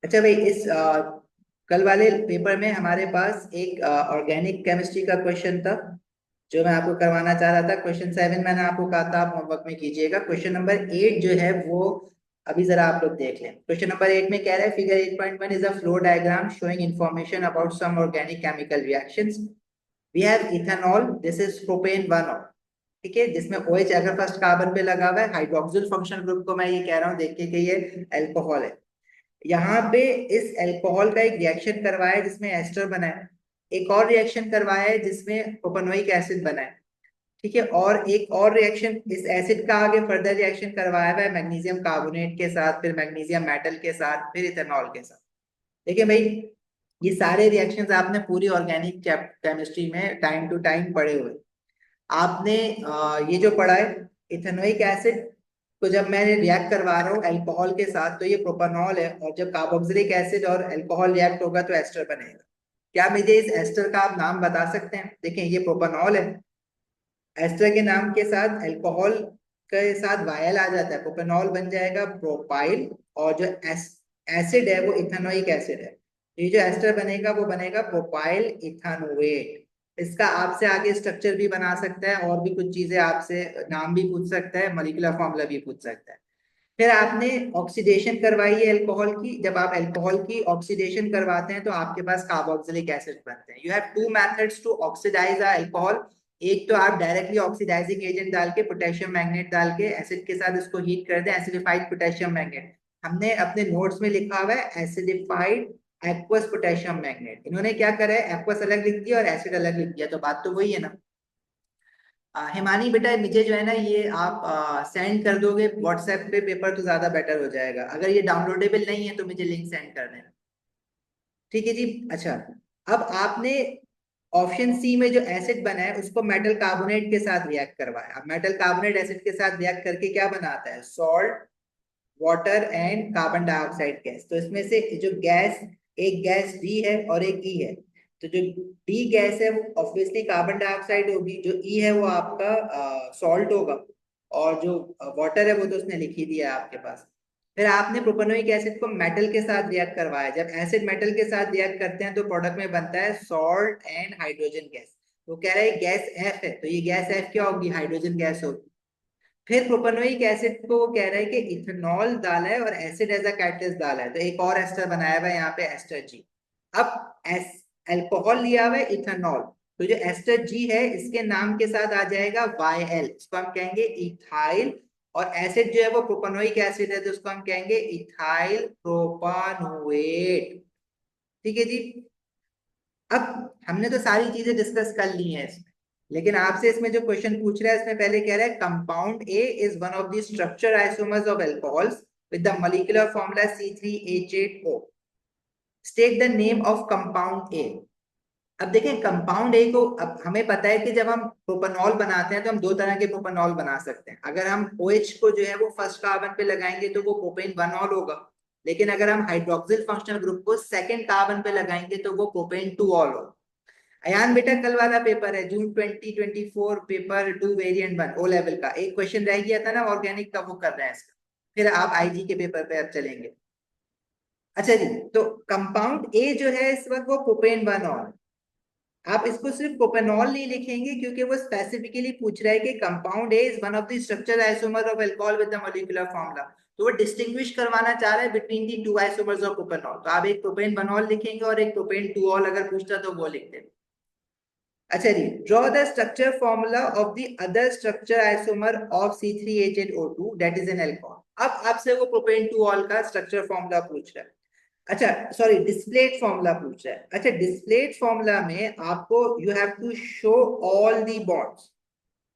अच्छा भाई, इस कल वाले पेपर में हमारे पास एक ऑर्गेनिक केमिस्ट्री का क्वेश्चन था जो मैं आपको करवाना चाह रहा था। क्वेश्चन 7 मैंने आपको कहा था आप होमवर्क में कीजिएगा। क्वेश्चन नंबर 8 जो है वो अभी जरा आप लोग देख लें। क्वेश्चन नंबर 8 में कह रहा है figure 8.1 is a flow diagram showing information about some organic chemical reactions. We have ethanol, this is propane 1 ol. ठीक है, जिसमें OH अगर फर्स्ट कार्बन पे लगा हुआ है, हाइड्रोक्सिल फंक्शनल ग्रुप को मैं ये कह रहा हूँ देख के कि ये अल्कोहल है। यहाँ पे इस अल्कोहल का एक रिएक्शन करवाया है जिसमें एस्टर बना है, एक और रिएक्शन करवाया है जिसमें प्रोपेनोइक एसिड बना है। ठीक है, और एक और रिएक्शन इस एसिड का आगे फर्दर रिएक्शन करवाया हुआ है मैग्नीशियम कार्बोनेट के साथ, फिर मैग्नीशियम मेटल के साथ, फिर इथेनॉल के साथ। देखिए भाई, ये सारे रिएक्शंस आपने पूरी ऑर्गेनिक केमिस्ट्री में टाइम टू टाइम पढ़े हुए। आपने ये जो पढ़ा है इथेनोइक एसिड को जब मैं रिएक्ट करवा रहा हूँ अल्कोहल के साथ तो ये प्रोपानॉल है, और जब कार्बोक्सिलिक एसिड और अल्कोहल रिएक्ट होगा तो एस्टर बनेगा। क्या मुझे इस एस्टर का आप नाम बता सकते हैं? देखें, ये प्रोपानॉल है, एस्टर के नाम के साथ अल्कोहल के साथ वायल आ जाता है, प्रोपेनॉल बन जाएगा प्रोपाइल। और जो एसिड है वो इथेनोइक एसिड है। ये जो एस्टर बनेगा वो बनेगा प्रोपाइल इथानोएट। इसका आपसे आगे स्ट्रक्चर भी बना सकता है और भी कुछ चीजें आपसे नाम भी पूछ सकता है, मॉलिक्यूलर फॉर्मूला भी पूछ सकता है। फिर आपने ऑक्सीडेशन करवाई है अल्कोहल की। जब आप अल्कोहल की ऑक्सीडेशन करवाते हैं तो आपके पास कार्बोक्सिलिक एसिड बनते हैं। You have two methods to oxidize alcohol. एक तो आप डायरेक्टली ऑक्सीडाइजिंग एजेंट डाल के, पोटेशियम मैग्नेट डाल के एसिड के साथ इसको हीट कर दें, एसिडिफाइड पोटेशियम मैग्नेट। हमने अपने नोट्स में लिखा हुआ है एसिडिफाइड एक्वस पोटेशियम मैग्नेट। इन्होंने क्या करा है, एक्वस अलग लिख दिया और एसिड अलग लिख दिया, तो बात तो वही है ना। हिमानी बेटा, मुझे जो है ना ये आप सेंड कर दोगे व्हाट्सएप पे पेपर तो ज्यादा बेटर हो जाएगा। अगर ये डाउनलोडेबल नहीं है तो मुझे लिंक सेंड कर देना। ठीक है जी। अच्छा, अब आपने ऑप्शन सी में जो एसिड बना है उसको मेटल कार्बोनेट के साथ रिएक्ट करवाया। अब मेटल कार्बोनेट एसिड के साथ रिएक्ट करके क्या बनाता है, salt, water and carbon dioxide gas. तो इसमें से जो गैस, एक गैस डी है और एक ई है। तो जो डी गैस है वो ऑब्वियसली कार्बन डाइऑक्साइड होगी, जो ई है वो आपका सॉल्ट होगा, और जो वाटर है वो तो उसने लिख ही दिया है आपके पास। फिर आपने प्रोपेनोइक एसिड को मेटल के साथ रिएक्ट करवाया। जब एसिड मेटल के साथ रिएक्ट करते हैं तो प्रोडक्ट में बनता है सॉल्ट एंड हाइड्रोजन गैस। तो कह रहा है गैस एफ है, तो ये गैस एफ क्या होगी, हाइड्रोजन गैस होगी। फिर प्रोपेनोइक एसिड को कह रहा है कि इथेनॉल डाला है और एसिड एज अ कैटलिस्ट डाला है, तो एक और एस्टर बनाया हुआ है यहाँ पे, एस्टर जी। अब एस अल्कोहल लिया हुआ है इथेनॉल, तो जो एस्टर जी है इसके नाम के साथ आ जाएगा YL, इसको हम कहेंगे इथाइल। और एसिड जो है वो प्रोपेनोइक एसिड है तो उसको हम कहेंगे इथाइल प्रोपानोएट। ठीक है जी। अब हमने तो सारी चीजें डिस्कस कर ली हैं इसमें, लेकिन आपसे इसमें जो क्वेश्चन पूछ रहा है इसमें पहले कह रहा है compound A is one of the structure isomers of alcohols with the molecular formula C3H8O। State the name of compound A. अब देखें कंपाउंड ए को, अब हमें पता है कि जब हम प्रोपेनॉल बनाते हैं तो हम दो तरह के प्रोपेनॉल बना सकते हैं। अगर हम OH को जो है वो फर्स्ट कार्बन पे लगाएंगे तो वो प्रोपेन 1 ऑल होगा। लेकिन अगर हम हाइड्रोक्सिल फंक्शनल ग्रुप को सेकंड कार्बन पे लगाएंगे तो वो प्रोपेन 2 ऑल होगा। अयान बेटा, कल वाला पेपर है जून 2024, पेपर 2 वेरिएंट 1 O लेवल का, एक क्वेश्चन रह गया था ना ऑर्गेनिक का, वो कर रहे हैं इसका। फिर आप IG के पेपर पे अब चलेंगे। अच्छा जी, तो कंपाउंड ए जो है इस वक्त वो प्रोपेन 1 ऑल। आप इसको सिर्फ प्रोपेनॉल नहीं लिखेंगे क्योंकि वो स्पेसिफिकली पूछ रहा है कि compound A is one of the structure isomer of alcohol with the molecular formula. तो वो डिस्टिंग्विश करवाना चाह रहा है between the to isomers of propanol. तो आप एक प्रोपेन 1 ऑल लिखेंगे और एक प्रोपेन 2 ऑल अगर पूछता तो वो लिखते। अच्छा जी, draw the structure formula of the other structure isomer of C3H8O2 that is an alcohol. अब आपसे वो प्रोपेन 2 ऑल का स्ट्रक्चर फॉर्मूला पूछ रहा है। अच्छा सॉरी, डिस्प्लेट फॉर्मूला पूछ रहा है। अच्छा, डिस्प्लेट फॉर्मूला में आपको you have to show all the bonds.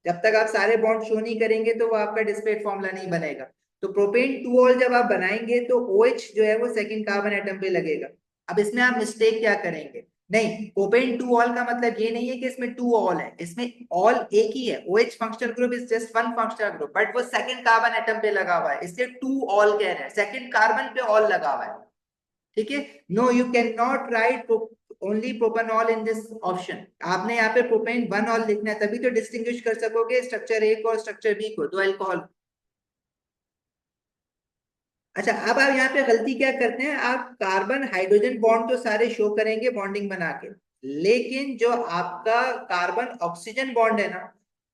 जब तक आप सारे बॉन्ड शो नहीं करेंगे तो वो आपका डिस्प्लेट फॉर्मूला नहीं बनेगा। तो प्रोपेन 2 ऑल जब आप बनाएंगे तो OH जो है वो सेकंड कार्बन एटम पे लगेगा। अब इसमें आप मिस्टेक क्या करेंगे, नहीं, प्रोपेन 2 ऑल का मतलब ये नहीं है कि इसमें 2 ऑल है, इसमें ऑल एक ही है। OH functional group is just one functional group, but वो सेकंड कार्बन एटम पे लगा हुआ है, इसलिए 2 ऑल कह रहे हैं, सेकंड कार्बन पे ऑल लगा हुआ है। ठीक है, no you can not write only propanol in this option. आपने यहाँ पे प्रोपेन 1 ऑल लिखना है, तभी तो डिस्टिंग्विश कर सकोगे स्ट्रक्चर ए को और स्ट्रक्चर बी को, दो अल्कोहल। अच्छा, अब आप यहाँ पे गलती क्या करते हैं, आप कार्बन हाइड्रोजन बॉन्ड तो सारे शो करेंगे बॉन्डिंग बना के, लेकिन जो आपका कार्बन ऑक्सीजन बॉन्ड है ना,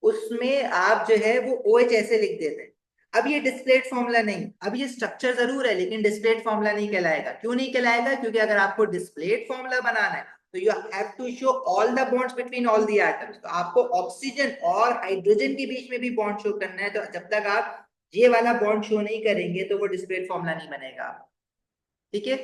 उसमें आप जो है वो OH ऐसे लिख देते हैं। अब ये डिस्प्लेट फॉर्मूला नहीं, अब ये स्ट्रक्चर जरूर है लेकिन डिस्प्लेट फॉर्मूला नहीं कहलाएगा। क्यों नहीं कहलाएगा? क्योंकि अगर आपको डिस्प्लेट फॉर्मूला बनाना है तो you have to show all the bonds between all the atoms. तो आपको ऑक्सीजन और हाइड्रोजन के बीच में भी बॉन्ड शो करना है। तो जब तक आप ये वाला बॉन्ड शो नहीं करेंगे तो वो डिस्प्लेट फॉर्मूला नहीं बनेगा। ठीक है?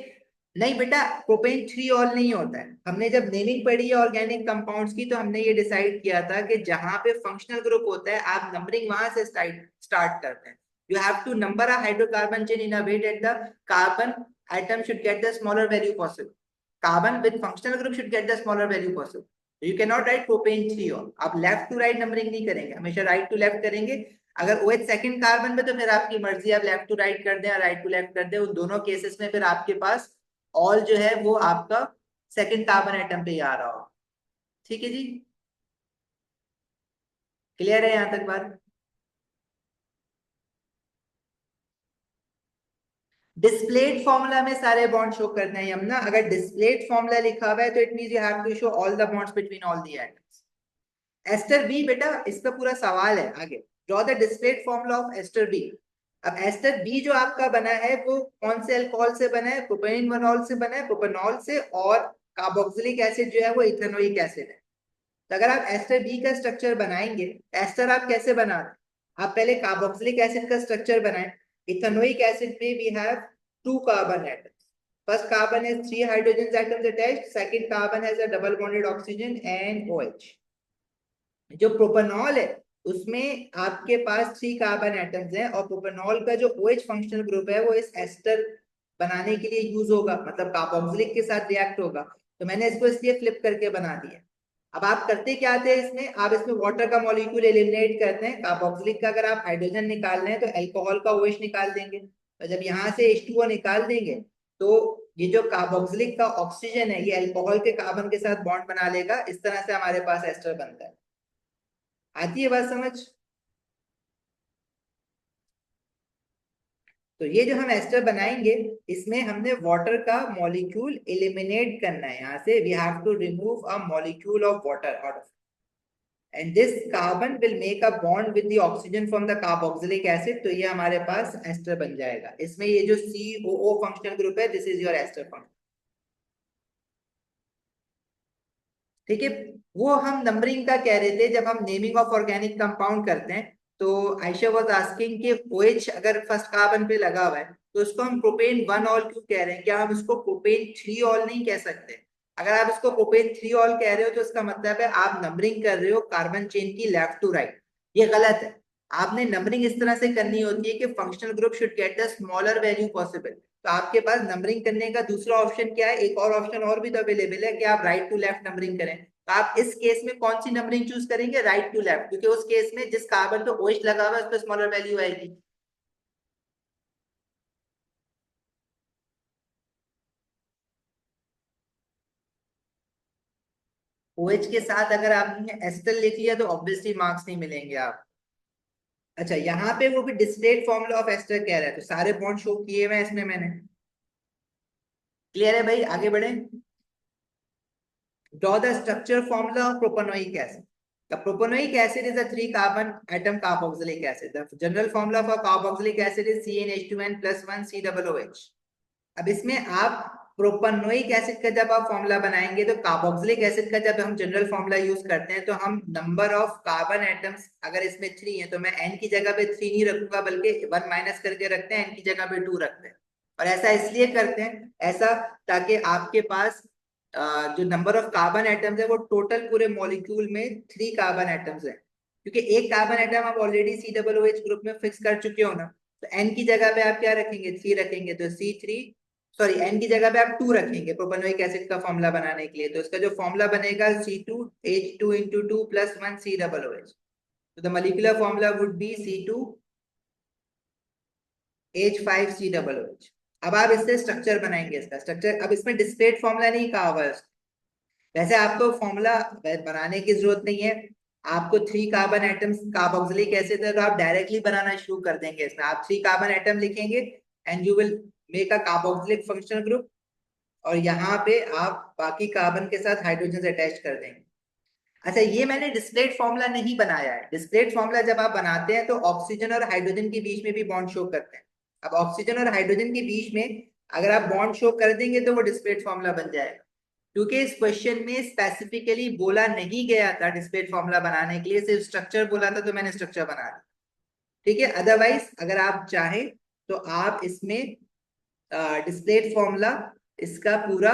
नहीं बेटा, प्रोपेन 3 ऑल नहीं होता है। हमने जब नेमिंग पढ़ी है ऑर्गेनिक कंपाउंड्स की तो हमने ये डिसाइड किया था कि जहां पे फंक्शनल ग्रुप होता है आप नंबरिंग वहां से स्टार्ट करते हैं। You have to number a hydrocarbon chain in a way that the carbon atom should get the smaller value possible. Carbon with functional group should get the smaller value possible. You cannot write propane 3 all. आप left to right numbering नहीं करेंगे, हमेशा right to left करेंगे। अगर OH second carbon में तो फिर आपकी मर्जी, आप लेफ्ट टू राइट कर दें या राइट टू लेफ्ट कर दें। उन दोनों केसेस में फिर आपके पास ऑल जो है वो आपका सेकंड कार्बन एटम पे ही आ रहा हो। ठीक है जी, क्लियर है यहां तक बात? डिस्प्लेड फॉर्मूला में सारे बॉन्ड शो करते हैं यमुना। अगर डिस्प्लेड फॉर्मूला लिखा हुआ है तो it means you have to show all the bonds between all the atoms. Ester B बेटा, इसका पूरा सवाल है आगे। Draw the displayed formula of ester B. अब एस्टर बी जो आपका बना है वो कौन से अल्कोहल से बना है? प्रोपेनॉल से बना है, प्रोपेनॉल से। और कार्बोक्सिलिक एसिड जो है वो इथेनोइक एसिड है। तो अगर आप एस्टर बी का स्ट्रक्चर बनाएंगे, एस्टर आप कैसे बनाते हैं? आप पहले कार्बोक्सिलिक एसिड का स्ट्रक्चर बनाएं। इथेनोइक एसिड में we have 2 carbon atoms. First carbon has 3 hydrogen atoms attached. Second carbon has a double bonded oxygen and OH. जो प्रोपेनॉल है उसमें आपके पास 3 कार्बन एटम्स हैं और प्रोपेनॉल का जो OH फंक्शनल ग्रुप है वो इस एस्टर बनाने के लिए यूज होगा, मतलब कार्बोक्सिलिक के साथ रिएक्ट होगा। तो मैंने इसको इसलिए फ्लिप करके बना दिया। अब आप करते क्या थे इसमें, आप इसमें वाटर का मॉलिक्यूल एलिमिनेट करते हैं। कार्बोक्सिलिक का अगर आप हाइड्रोजन निकाल रहे हैं तो अल्कोहल का OH निकाल देंगे। तो जब यहाँ से H2O निकाल देंगे तो ये जो कार्बोक्सिलिक का ऑक्सीजन है ये अल्कोहल के कार्बन के साथ बॉन्ड बना लेगा। इस तरह से हमारे पास एस्टर बनता है। आती है बात समझ? तो ये जो हम एस्टर बनाएंगे इसमें हमने वाटर का मॉलिक्यूल एलिमिनेट करना है। यहाँ से we have to remove a molecule of water out of, and this carbon will make a bond with the oxygen from the carboxylic acid. तो ये हमारे पास एस्टर बन जाएगा। इसमें ये जो COO फंक्शनल ग्रुप है, this is your ester function. ठीक है? वो हम नंबरिंग का कह रहे थे जब हम नेमिंग ऑफ ऑर्गेनिक कंपाउंड करते हैं। तो आयशा वाज आस्किंग कि OH अगर फर्स्ट कार्बन पे लगा हुआ है तो उसको हम प्रोपेन 1 ऑल क्यों कह रहे हैं? क्या हम इसको प्रोपेन 3 ऑल नहीं कह सकते? अगर आप इसको प्रोपेन 3 ऑल कह रहे हो तो इसका मतलब है आप नंबरिंग कर रहे हो कार्बन चेन की लेफ्ट टू राइट। ये गलत है। आपने नंबरिंग इस तरह से करनी होती है कि functional group should get the smaller value possible. तो आपके पास नंबरिंग करने का दूसरा ऑप्शन क्या है? एक और ऑप्शन और भी तो अवेलेबल है कि आप राइट टू लेफ्ट नंबरिंग करें। तो आप इस केस में कौन सी नंबरिंग चूज करेंगे? राइट टू लेफ्ट, क्योंकि उस केस में जिस कार्बन पे OH लगा हुआ है उस पर स्मॉलर वैल्यू आएगी। OH के साथ अगर आपने एस्टर लिख लिया तो ऑब्वियसली मार्क्स नहीं मिलेंगे आप। अच्छा, यहाँ पे वो भी डिस्प्लेड फॉर्मूला ऑफ एस्टर कह रहा है तो सारे बॉन्ड शो किए हुए हैं इसमें मैंने। क्लियर है भाई? आगे बढ़े। Draw the structure formula of propanoic acid. The propanoic acid is a 3 carbon atom carboxylic acid. The general formula for carboxylic acid is CnH2n plus 1 COOH. अब इसमें आप प्रोपनोइक एसिड का जब आप फॉर्मूला बनाएंगे तो कार्बोक्सिलिक एसिड का जब हम जनरल फॉर्मूला यूज करते हैं तो हम नंबर ऑफ कार्बन एटम्स अगर इसमें 3 है तो मैं n की जगह पे 3 नहीं रखूंगा बल्कि 1 माइनस करके रखते हैं, n की जगह पे 2 रखते हैं। और ऐसा इसलिए करते हैं ऐसा ताकि आपके पास जो नंबर ऑफ कार्बन एटम्स है वो टोटल पूरे मॉलिक्यूल में 3 कार्बन एटम्स है। क्योंकि एक कार्बन एटम आप ऑलरेडी COOH ग्रुप में फिक्स कर चुके हो ना, तो n की जगह पे आप क्या रखेंगे? 3 रखेंगे। तो C3, सॉरी n की जगह पे आप 2 रखेंगे प्रोपेनोइक एसिड का फॉर्मूला बनाने के लिए। तो इसका जो फॉर्मूला बनेगा C2H2 into 2 plus 1 COOH। तो the molecular formula would be C2H5COOH। अब आप इससे स्ट्रक्चर बनाएंगे। इसका स्ट्रक्चर अब इसमें डिस्क्रीट फॉर्मूला नहीं कहा हुआ है। वैसे आपको फॉर्मूला बनाने की जरूरत नहीं है। आपको 3 कार्बन एटम्स कार्बोक्सिलिक एसिड है तो आप डायरेक्टली बनाना शुरू कर देंगे। इसमें आप 3 कार्बन एटम लिखेंगे and you will make a carboxylic functional group, और यहाँ पे आप बाकी कार्बन के साथ हाइड्रोजन अटैच कर देंगे। अच्छा, ये मैंने डिस्प्लेट फॉर्मूला नहीं बनाया है। डिस्प्लेट फॉर्मूला जब आप बनाते हैं तो ऑक्सीजन और हाइड्रोजन के बीच में भी बॉन्ड शो करते हैं। अब ऑक्सीजन और हाइड्रोजन के बीच में अगर आप बॉन्ड शो कर देंगे तो वो डिस्प्लेट फॉर्मूला बन जाएगा। क्योंकि इस क्वेश्चन में स्पेसिफिकली बोला नहीं गया था डिस्प्लेट फॉर्मूला बनाने के लिए, सिर्फ स्ट्रक्चर बोला था, तो मैंने स्ट्रक्चर बना दिया। ठीक है, अदरवाइज अगर आप चाहें तो आप इसमें डिस्प्लेट फॉर्मूला इसका पूरा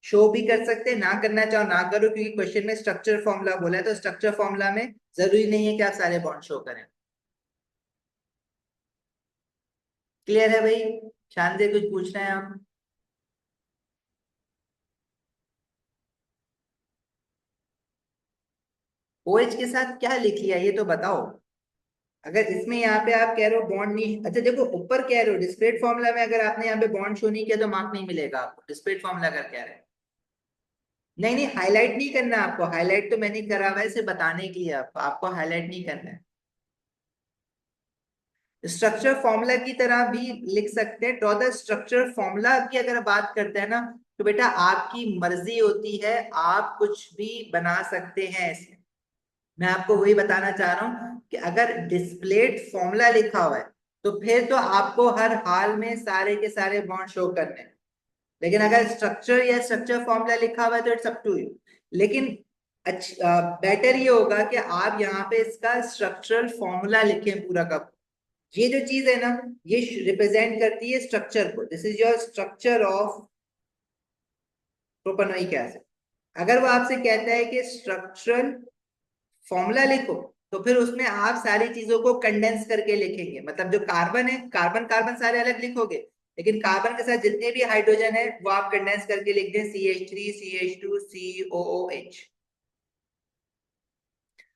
शो भी कर सकते हैं, ना करना चाहो ना करो, क्योंकि क्वेश्चन में स्ट्रक्चर फॉर्मूला बोला है, तो स्ट्रक्चर फॉर्मूला में जरूरी नहीं है कि आप सारे बॉन्ड शो करें। क्लियर है भाई? शान से कुछ पूछना है आप? OH के साथ क्या लिख लिया ये तो बताओ। अगर इसमें यहाँ पे आप कह रहे हो बॉन्ड नहीं, अच्छा देखो ऊपर कह रहे हो डिस्प्लेट फॉर्मूला में अगर आपने यहाँ पे बॉन्ड शो नहीं किया तो मार्क नहीं मिलेगा आपको। डिस्प्लेट फॉर्मूला अगर कह रहे हैं, नहीं नहीं हाईलाइट नहीं करना आपको, हाईलाइट तो मैंने करा हुआ है सिर्फ बताने के लिए, आपको हाईलाइट नहीं करना है। स्ट्रक्चर फॉर्मूला की तरह भी लिख सकते हैं। ड्रॉ द स्ट्रक्चर फॉर्मूला की अगर बात करते हैं ना, तो बेटा आपकी मर्जी होती है, आप कुछ भी बना सकते हैं इसमें। मैं आपको वही बताना चाह रहा हूं कि अगर डिस्प्लेट फॉर्मूला लिखा हुआ है तो फिर तो आपको हर हाल में सारे के सारे बॉन्ड शो करने हैं। लेकिन अगर स्ट्रक्चर या स्ट्रक्चर फॉर्मूला लिखा हुआ है तो इट्स अप टू यू। लेकिन अच्छा, बेटर ये होगा कि आप यहाँ पे इसका स्ट्रक्चरल फॉर्मूला लिखें पूरा का। ये जो चीज है ना, ये रिप्रेजेंट करती है स्ट्रक्चर को। This is your structure of propanoic acid. अगर वो आपसे कहता है कि स्ट्रक्चरल फॉर्मूला लिखो, तो फिर उसमें आप सारी चीजों को कंडेंस करके लिखेंगे। मतलब जो कार्बन है, कार्बन कार्बन सारे अलग लिखोगे, लेकिन कार्बन के साथ जितने भी हाइड्रोजन है वो आप कंडेंस करके लिख दें CH3 CH2 COOH।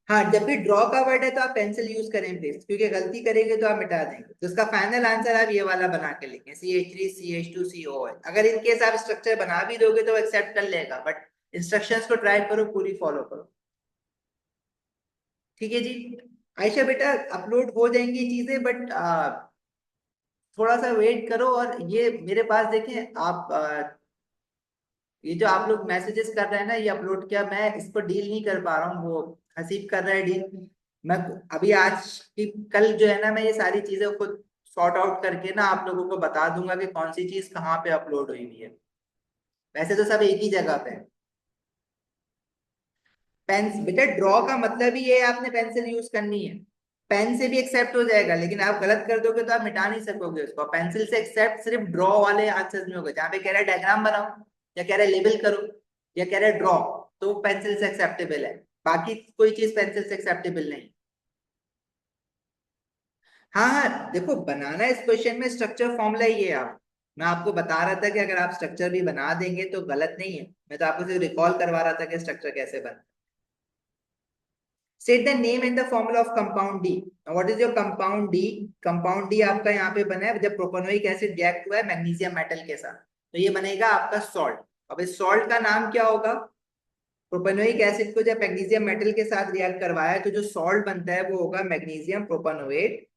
हाँ, जब भी ड्रॉ का वर्ड है तो आप पेंसिल यूज करें प्लीज, क्योंकि गलती करेंगे तो आप मिटा देंगे। तो इसका फाइनल आंसर आप ये वाला बना के लिखें, CH3 CH2 COOH। अगर इनकेस आप स्ट्रक्चर बना भी दोगे तो एक्सेप्ट कर लेगा, बट इंस्ट्रक्शंस को ट्राई करो, पूरी फॉलो करो। ठीक है जी। आयशा बेटा, अपलोड हो जाएंगी चीजें, बट थोड़ा सा वेट करो। और ये मेरे पास देखें आप, ये जो आप लोग मैसेजेस कर रहे हैं ना, ये अपलोड किया, मैं इस पर डील नहीं कर पा रहा हूँ, वो हसीब कर रहा है डील। मैं अभी आज की कल जो है ना, मैं ये सारी चीजें खुद सॉर्ट आउट करके ना आप लोगों को बता दूंगा कि कौन सी चीज कहाँ पे अपलोड हुई हुई है। वैसे तो सब एक ही जगह पे है। पेन बेटा, ड्रॉ का मतलब ही ये आपने पेंसिल यूज करनी है। पेन से भी एक्सेप्ट हो जाएगा, लेकिन आप गलत कर दोगे तो आप मिटा नहीं सकोगे उसको। पेंसिल से एक्सेप्ट सिर्फ ड्रॉ वाले आंसर्स में होगा, जहाँ पे कह रहा है डायग्राम बनाओ, या कह रहा है लेबल करो, या कह रहा है ड्रॉ, तो पेंसिल से एक्सेप्टेबल है। बाकी कोई चीज पेंसिल से एक्सेप्टेबल नहीं। हाँ हाँ, देखो बनाना इस क्वेश्चन में स्ट्रक्चर फॉर्मूला ही है। आप, मैं आपको बता रहा था कि अगर आप स्ट्रक्चर भी बना देंगे तो गलत नहीं है। मैं तो आपको सिर्फ रिकॉल करवा रहा था कि स्ट्रक्चर कैसे बनता है। State the name and the formula of compound D. Now, what is your compound D? Compound D आपका यहाँ पे बना है जब प्रोपेनोइक एसिड रिएक्ट हुआ है मैग्नीशियम मेटल के साथ, तो ये बनेगा आपका सॉल्ट। अब इस सॉल्ट का नाम क्या होगा? प्रोपेनोइक एसिड को जब मैग्नीशियम मेटल के साथ रिएक्ट करवाया है तो जो सॉल्ट बनता है वो होगा मैग्नीशियम प्रोपेनोएट।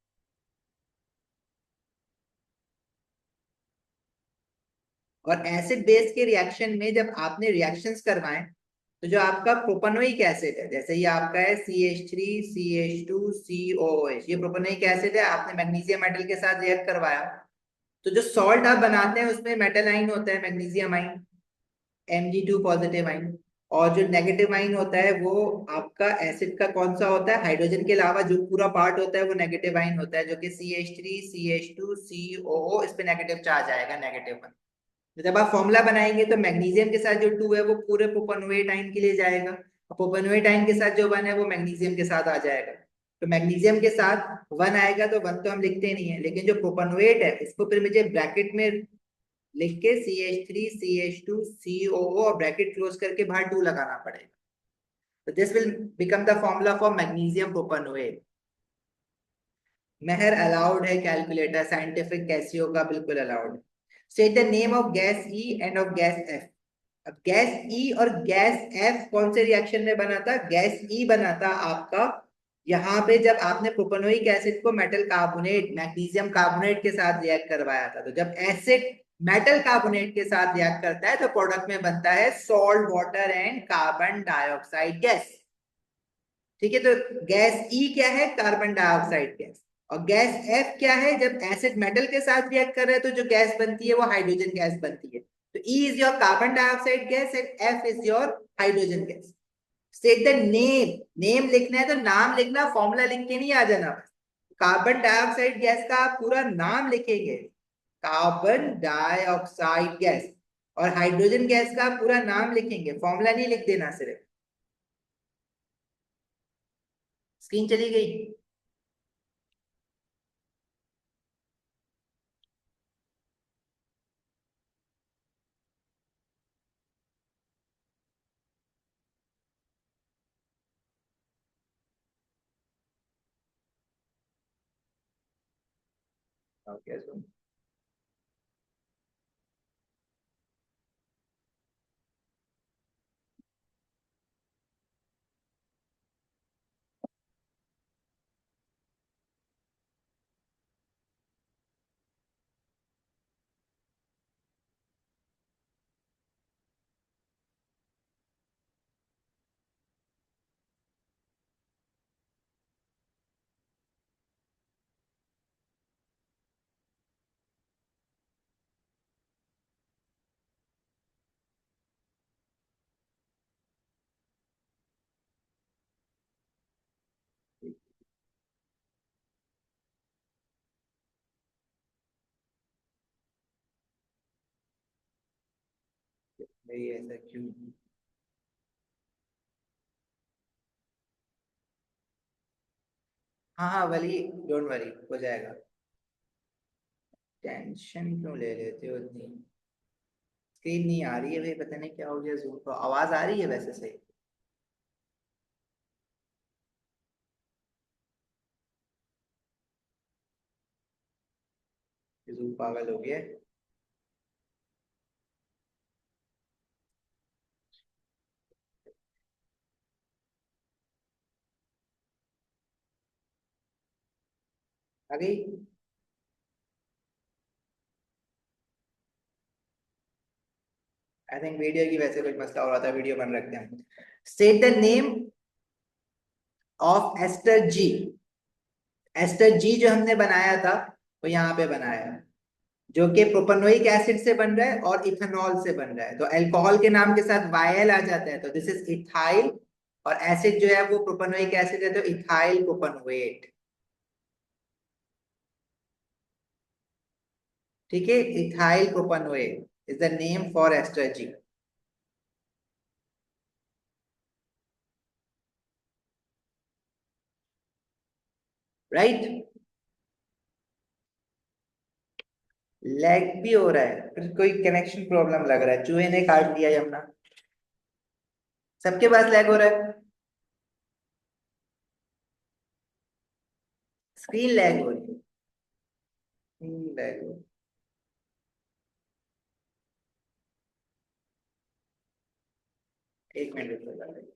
और एसिड बेस के रिएक्शन में जब आपने रिएक्शंस करवाए, तो जो आपका प्रोपेनोइक एसिड है, जैसे ये आपका है CH3 CH2 COOH, ये प्रोपेनोइक एसिड है, आपने मैग्नीशियम मेटल के साथ रिएक्ट करवाया, तो जो सॉल्ट आप बनाते हैं उसमें मेटल आइन होता है, मैग्नीशियम आइन, Mg2 पॉजिटिव आइन। और जो नेगेटिव आइन होता है वो आपका एसिड का कौन सा होता है? हाइड्रोजन के अलावा जो पूरा पार्ट होता है वो नेगेटिव आइन होता है, जो कि CH3 CH2 COO, इस पे नेगेटिव चार्ज आएगा, नेगेटिव। तो जब आप फॉर्मूला बनाएंगे तो मैग्नीशियम के साथ जो 2 है वो पूरे प्रोपेनोएट आयन के लिए जाएगा, और प्रोपेनोएट आयन के साथ जो 1 है वो मैग्नीशियम के साथ आ जाएगा। तो मैग्नीशियम के साथ 1 आएगा तो 1 तो हम लिखते नहीं है, लेकिन जो प्रोपेनोएट है इसको फिर मुझे ब्रैकेट में लिख के CH3 CH2 COO और ब्रैकेट क्लोज करके बाहर 2 लगाना पड़ेगा। तो this will become the formula for magnesium propanoate. मेहर अलाउड है, कैलकुलेटर साइंटिफिक कैसियो का बिल्कुल अलाउड है। State the name of gas E and of gas F. अब गैस ई और गैस एफ कौन से रिएक्शन में बना था? गैस ई बना था आपका यहाँ पे जब आपने प्रोपेनोइक एसिड को मेटल कार्बोनेट मैग्नीशियम कार्बोनेट के साथ रिएक्ट करवाया था, तो जब एसिड मेटल कार्बोनेट के साथ रिएक्ट करता है तो प्रोडक्ट में बनता है salt water and carbon dioxide gas. ठीक है, तो गैस ई क्या है? Carbon dioxide gas. और गैस एफ क्या है? जब एसिड मेटल के साथ रिएक्ट कर रहे हैं तो जो गैस बनती है वो हाइड्रोजन गैस बनती है। तो E is your carbon dioxide gas and F is your hydrogen gas. State the name. Name लिखना है तो नाम लिखना, फॉर्मूला लिख के नहीं आ जाना। कार्बन डाइऑक्साइड गैस का आप पूरा नाम लिखेंगे, कार्बन डाइऑक्साइड गैस। और हाइड्रोजन गैस का आप पूरा नाम लिखेंगे, फॉर्मूला नहीं लिख देना सिर्फ। स्क्रीन चली गई? ओके, भाई ऐसा क्यों? हाँ हाँ वली, डोंट वरी, हो जाएगा। टेंशन क्यों ले लेते हो इतनी? स्क्रीन नहीं आ रही है भाई, पता नहीं क्या हो गया जूम को। आवाज आ रही है वैसे सही? जूम पागल हो गया है। आ गई? आई थिंक वीडियो की वैसे कुछ मसला हो रहा था, वीडियो बन रखते हैं। State the name of ester जी। एस्टर जी जो हमने बनाया था वो यहाँ पे बनाया है, जो कि प्रोपेनोइक एसिड से बन रहा है और इथेनॉल से बन रहा है। तो अल्कोहल के नाम के साथ वायल आ जाता है, तो दिस इज इथाइल। और एसिड जो है वो प्रोपेनोइक एसिड है, तो इथाइल प्रोपेनोएट। ठीक है, ethyl propanoate is the name for ester G. Right? Lag भी हो रहा है, फिर कोई कनेक्शन प्रॉब्लम लग रहा है, चूहे ने काट लिया यमुना। सबके पास लैग हो रहा है, स्क्रीन लैग हो रही है, लैग हो। एक मिनट रुको।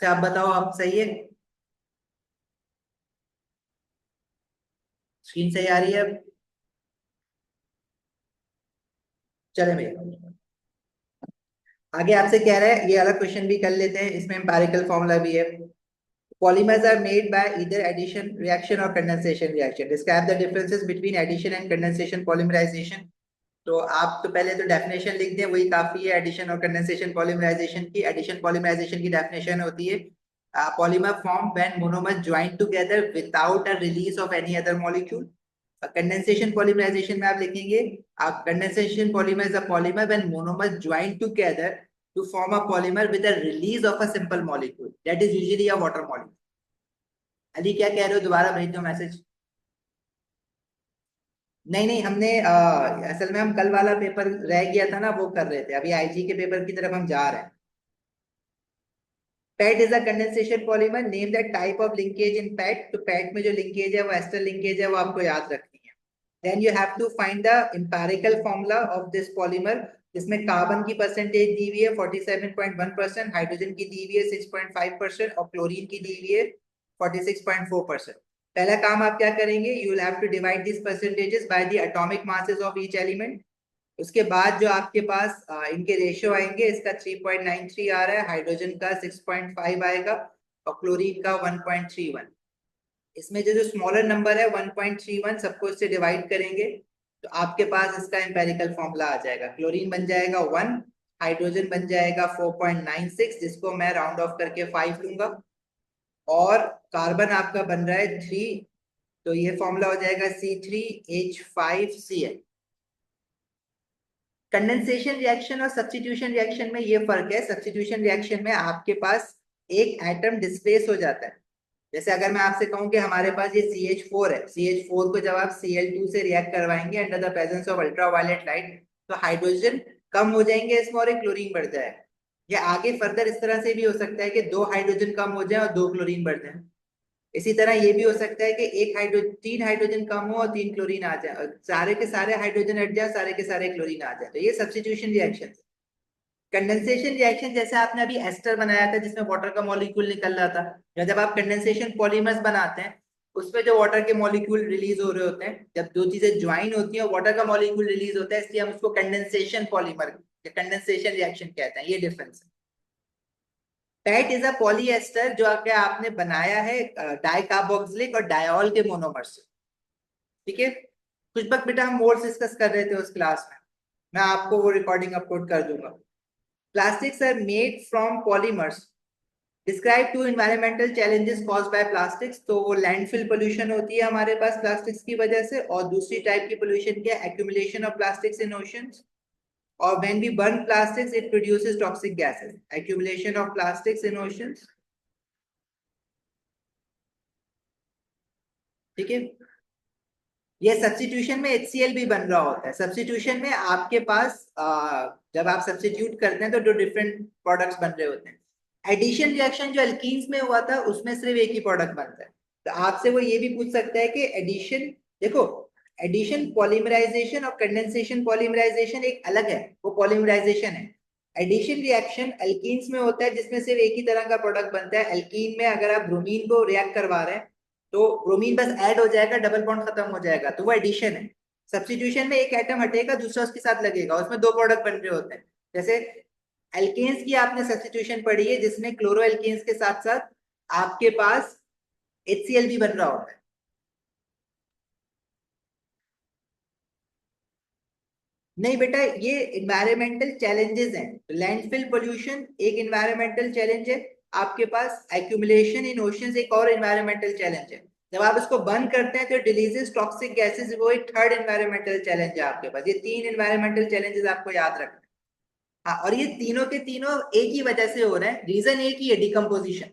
अच्छा आप बताओ, आप सही है? स्क्रीन सही आ रही है अब? चले भाई, आगे आपसे कह रहा है, ये वाला क्वेश्चन भी कर लेते हैं, इसमें एम्पिरिकल फॉर्मूला भी है। Polymers are made by either addition reaction or condensation reaction. Describe the differences between addition and condensation polymerization. तो आप तो पहले तो डेफिनेशन लिख दें, वही काफी है एडिशन और कंडेंसेशन पॉलीमराइजेशन की। एडिशन पॉलीमराइजेशन की डेफिनेशन होती है polymer form when monomer join together without a release of any other molecule. Condensation polymerization में आप लिखेंगे condensation polymer is a polymer when monomer join together to form a polymer with a release of a simple molecule that is usually a water molecule. Ali क्या कह रहे हो, दोबारा भेज दो मैसेज। नहीं नहीं, हमने असल में हम कल वाला पेपर रह गया था ना, वो कर रहे थे, अभी आईजी के पेपर की तरफ हम जा रहे हैं। PAT is a condensation polymer, name that type of linkage in PAT. तो पैट में जो लिंकेज है वो एस्टर लिंकेज है, वो आपको याद रखनी है। Then you have to find the empirical formula of this polymer, जिसमें कार्बन की परसेंटेज दी हुई है 47.1%, हाइड्रोजन की दी हुई है 6.5% और क्लोरीन की दी हुई है 46.4%। पहला काम आप क्या करेंगे, you will have to divide this percentages by the atomic masses of each element. उसके बाद जो आपके पास इनके रेशियो आएंगे, इसका 3.93 आ रहा है, हाइड्रोजन का 6.5 आएगा और क्लोरीन का 1.31। इसमें जो जो स्मॉलर नंबर है 1.31, सबको इससे डिवाइड करेंगे तो आपके पास इसका एम्पेरिकल फॉर्मूला आ जाएगा। क्लोरीन बन जाएगा 1, हाइड्रोजन बन जाएगा 4.96, जिसको मैं राउंड ऑफ करके 5 लूंगा, और कार्बन आपका बन रहा है 3, तो ये फॉर्मूला हो जाएगा C3H5Cl। कंडेंसेशन रिएक्शन और सब्स्टिट्यूशन रिएक्शन में ये फर्क है, सब्स्टिट्यूशन रिएक्शन में आपके पास एक एटम डिस्प्लेस हो जाता है। जैसे अगर मैं आपसे कहूं कि हमारे पास ये CH4 है, CH4 को जब आप Cl2 से रिएक्ट करवाएंगे under the presence of ultraviolet light, तो हाइड्रोजन कम हो जाएंगे इसमें और एक क्लोरीन बढ़ जाएगा। या आगे फर्दर इस तरह से भी हो सकता है कि 2 हाइड्रोजन कम हो जाए और 2 क्लोरीन बढ़ जाए। इसी तरह ये भी हो सकता है कि 3 हाइड्रोजन कम हो और 3 क्लोरीन आ जाए, और सारे के सारे हाइड्रोजन हट जाए, सारे के सारे क्लोरीन आ जाए, तो ये सब्स्टिट्यूशन रिएक्शन। कंडेंसेशन रिएक्शन जैसे आपने अभी एस्टर बनाया था जिसमें वाटर का मॉलिक्यूल निकल रहा था, या जब आप कंडेंसेशन पॉलीमर्स बनाते हैं उसमें जो वाटर के मॉलिक्यूल रिलीज हो रहे होते हैं, जब दो चीजें ज्वाइन होती हैं वाटर का मॉलिक्यूल रिलीज होता है, इसलिए हम उसको कंडेंसेशन पॉलीमर या कंडेंसेशन रिएक्शन कहते हैं। ये डिफरेंस है। पैट इज अ पॉलीएस्टर जो आके आपने बनाया है डाइकार्बोक्सिलिक और डायोल के मोनोमर से। ठीक है, कुछ वक्त बेटा हम मोल्स डिस्कस कर रहे थे उस क्लास में, मैं आपको वो रिकॉर्डिंग अपलोड कर दूंगा। Plastics are made from polymers. Describe two environmental challenges caused by plastics. तो वो लैंडफिल पोल्यूशन होती है हमारे पास प्लास्टिक्स की वजह से, और दूसरी टाइप की पोल्यूशन क्या है, accumulation of plastics in oceans. और when we burn plastics it produces toxic gases, accumulation of plastics in oceans. ठीक है, ये सब्स्टिट्यूशन में HCl भी बन रहा होता है। सब्स्टिट्यूशन में आपके पास जब आप सब्स्टिट्यूट करते हैं तो दो डिफरेंट प्रोडक्ट्स बन रहे होते हैं। एडिशन रिएक्शन जो एल्कीन्स में हुआ था उसमें सिर्फ एक ही प्रोडक्ट बनता है। तो आपसे वो ये भी पूछ सकता है कि एडिशन, देखो एडिशन पॉलीमराइजेशन और कंडेंसेशन पॉलीमराइजेशन एक अलग है, वो पॉलीमराइजेशन है। एडिशन रिएक्शन एल्कीन्स में होता है जिसमें सिर्फ एक ही तरह का प्रोडक्ट बनता है। एल्कीन में अगर आप ब्रोमीन को रिएक्ट करवा रहे हैं तो ब्रोमीन बस ऐड हो जाएगा, डबल बॉन्ड खत्म हो जाएगा, तो वो एडिशन है। सब्स्टिट्यूशन में एक एटम हटेगा दूसरा उसके साथ लगेगा, उसमें दो प्रोडक्ट बन रहे होते हैं। जैसे एल्केन्स की आपने सब्स्टिट्यूशन पढ़ी है जिसमें क्लोरो एल्केन्स के साथ साथ आपके पास HCl भी बन रहा होता है। नहीं बेटा, ये इन्वायरमेंटल चैलेंजेस हैं। लैंडफिल पोल्यूशन एक इन्वायरमेंटल चैलेंज है, आपके पास एक्यूमुलेशन इन ओशंस एक और इन्वायरमेंटल चैलेंज है। जब आप इसको बंद करते हैं तो डिलीजेस टॉक्सिक गैसेस, वो एक थर्ड इन्वायरमेंटल चैलेंज है आपके पास। ये 3 इन्वायरमेंटल चैलेंजेस आपको याद रखना है। हाँ, और ये तीनों के तीनों एक ही वजह से हो रहे हैं, रीजन एक ही है, डिकम्पोजिशन।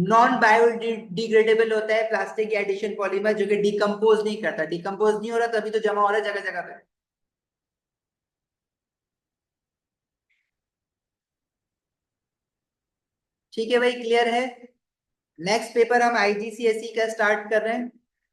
नॉन बायोडिग्रेडेबल होता है प्लास्टिक या एडिशन पॉलीमर जो कि डिकम्पोज नहीं करता, डिकम्पोज नहीं हो रहा तभी तो जमा हो रहा है जगह जगह पे। ठीक है भाई, क्लियर है। नेक्स्ट पेपर हम IGCSE का स्टार्ट कर रहे हैं।